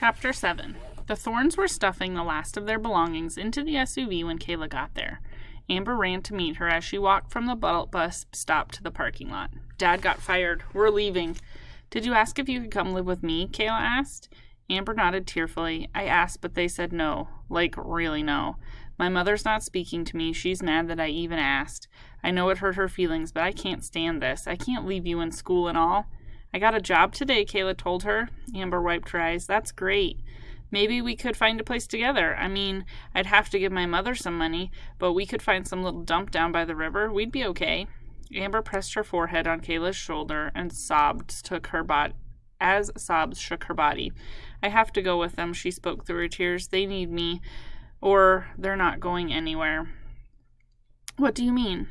Chapter 7. The Thorns were stuffing the last of their belongings into the SUV when Kayla got there. Amber ran to meet her as she walked from the bus stop to the parking lot. Dad got fired. We're leaving. Did you ask if you could come live with me? Kayla asked. Amber nodded tearfully. I asked, but they said no. Like, really no. My mother's not speaking to me. She's mad that I even asked. I know it hurt her feelings, but I can't stand this. I can't leave you in school and all. I got a job today, Kayla told her. Amber wiped her eyes. That's great. Maybe we could find a place together. I mean, I'd have to give my mother some money, but we could find some little dump down by the river. We'd be okay. Amber pressed her forehead on Kayla's shoulder and sobs shook her body. I have to go with them, she spoke through her tears. They need me, or they're not going anywhere. What do you mean?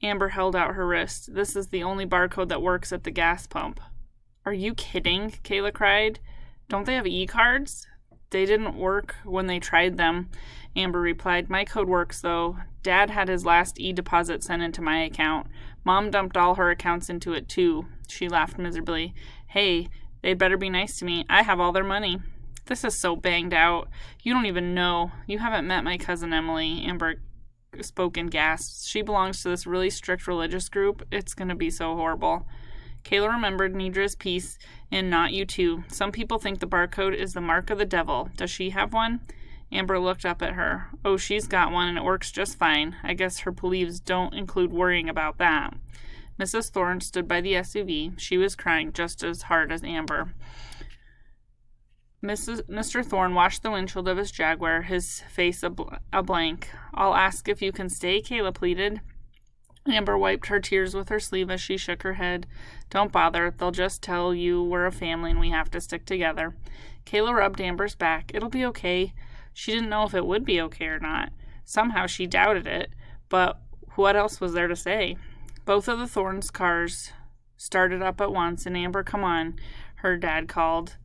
Amber held out her wrist. This is the only barcode that works at the gas pump. Are you kidding? Kayla cried. Don't they have e-cards? They didn't work when they tried them, Amber replied. My code works, though. Dad had his last e-deposit sent into my account. Mom dumped all her accounts into it, too. She laughed miserably. Hey, they'd better be nice to me. I have all their money. This is so banged out. You don't even know. You haven't met my cousin Emily, Amber spoke in gasps. She belongs to this really strict religious group. It's going to be so horrible. Kayla remembered Nidra's piece in Not You Too. Some people think the barcode is the mark of the devil. Does she have one? Amber looked up at her. Oh, she's got one and it works just fine. I guess her beliefs don't include worrying about that. Mrs. Thorne stood by the SUV. She was crying just as hard as Amber. Mr. Thorne washed the windshield of his Jaguar, his face a blank. I'll ask if you can stay, Kayla pleaded. Amber wiped her tears with her sleeve as she shook her head. Don't bother. They'll just tell you we're a family and we have to stick together. Kayla rubbed Amber's back. It'll be okay. She didn't know if it would be okay or not. Somehow she doubted it, but what else was there to say? Both of the Thorns' cars started up at once, and Amber, come on, her dad called.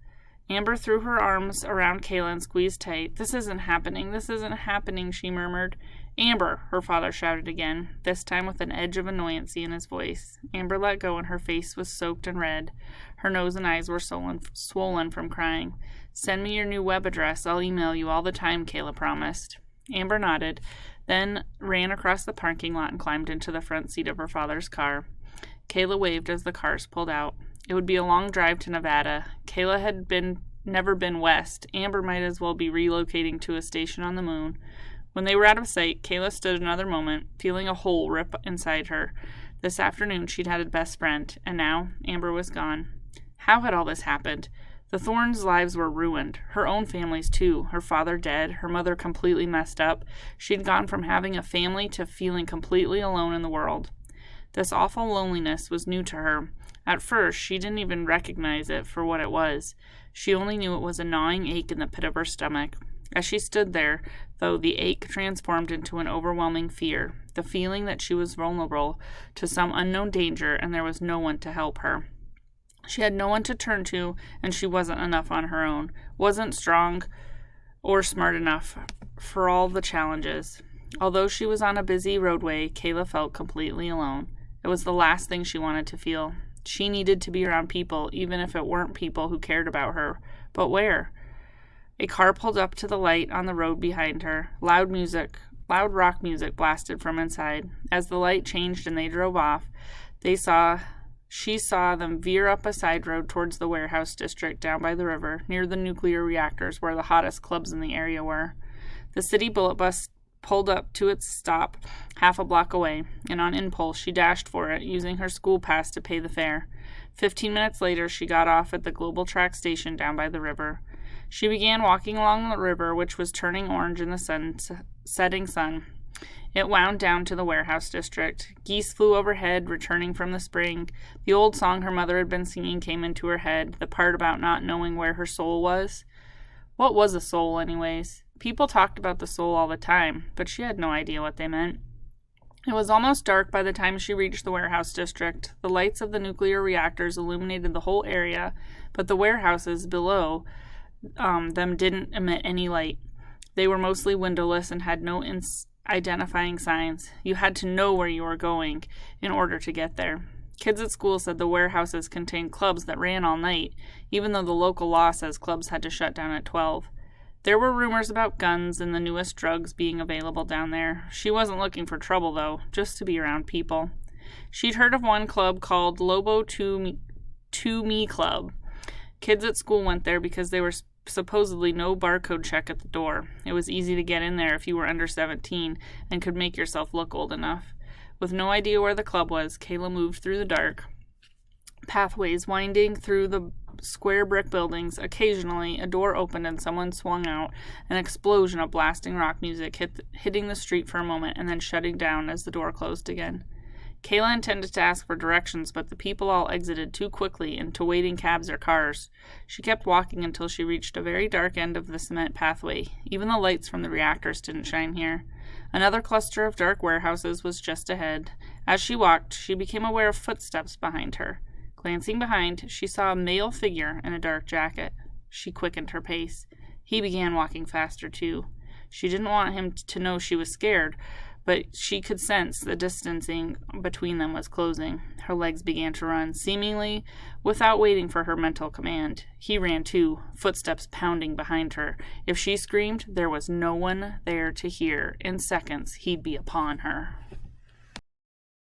Amber threw her arms around Kayla and squeezed tight. This isn't happening, she murmured. Amber, her father shouted again, this time with an edge of annoyancy in his voice. Amber let go and her face was soaked and red. Her nose and eyes were swollen from crying. Send me your new web address. I'll email you all the time, Kayla promised. Amber nodded, then ran across the parking lot and climbed into the front seat of her father's car. Kayla waved as the cars pulled out. It would be a long drive to Nevada. Kayla had never been west. Amber might as well be relocating to a station on the moon. When they were out of sight, Kayla stood another moment, feeling a hole rip inside her. This afternoon she'd had a best friend, and now Amber was gone. How had all this happened? The Thorns' lives were ruined. Her own family's too. Her father dead, her mother completely messed up. She'd gone from having a family to feeling completely alone in the world. This awful loneliness was new to her. At first, she didn't even recognize it for what it was. She only knew it was a gnawing ache in the pit of her stomach. As she stood there, though, the ache transformed into an overwhelming fear, the feeling that she was vulnerable to some unknown danger and there was no one to help her. She had no one to turn to, and she wasn't enough on her own, wasn't strong or smart enough for all the challenges. Although she was on a busy roadway, Kayla felt completely alone. It was the last thing she wanted to feel. She needed to be around people, even if it weren't people who cared about her. But where? A car pulled up to the light on the road behind her. Loud rock music blasted from inside. As the light changed and they drove off, she saw them veer up a side road towards the warehouse district down by the river, near the nuclear reactors where the hottest clubs in the area were. The city bullet bus pulled up to its stop half a block away, and on impulse she dashed for it, using her school pass to pay the fare. 15 minutes later, she got off at the Global Track station down by the river. She began walking along the river, which was turning orange in the setting sun. It wound down to the warehouse district. Geese flew overhead, returning from the spring. The old song her mother had been singing came into her head, the part about not knowing where her soul was. What was a soul, anyways? People talked about the soul all the time, but she had no idea what they meant. It was almost dark by the time she reached the warehouse district. The lights of the nuclear reactors illuminated the whole area, but the warehouses below them didn't emit any light. They were mostly windowless and had no identifying signs. You had to know where you were going in order to get there. Kids at school said the warehouses contained clubs that ran all night, even though the local law says clubs had to shut down at 12. There were rumors about guns and the newest drugs being available down there. She wasn't looking for trouble, though, just to be around people. She'd heard of one club called Lobo to Me Club. Kids at school went there because there was supposedly no barcode check at the door. It was easy to get in there if you were under 17 and could make yourself look old enough. With no idea where the club was, Kayla moved through the dark pathways winding through the square brick buildings. Occasionally, a door opened and someone swung out. An explosion of blasting rock music hitting the street for a moment and then shutting down as the door closed again. Kayla intended to ask for directions, but the people all exited too quickly into waiting cabs or cars. She kept walking until she reached a very dark end of the cement pathway. Even the lights from the reactors didn't shine here. Another cluster of dark warehouses was just ahead. As she walked, she became aware of footsteps behind her. Glancing behind, she saw a male figure in a dark jacket. She quickened her pace. He began walking faster, too. She didn't want him to know she was scared, but she could sense the distancing between them was closing. Her legs began to run, seemingly without waiting for her mental command. He ran too, footsteps pounding behind her. If she screamed, there was no one there to hear. In seconds, he'd be upon her.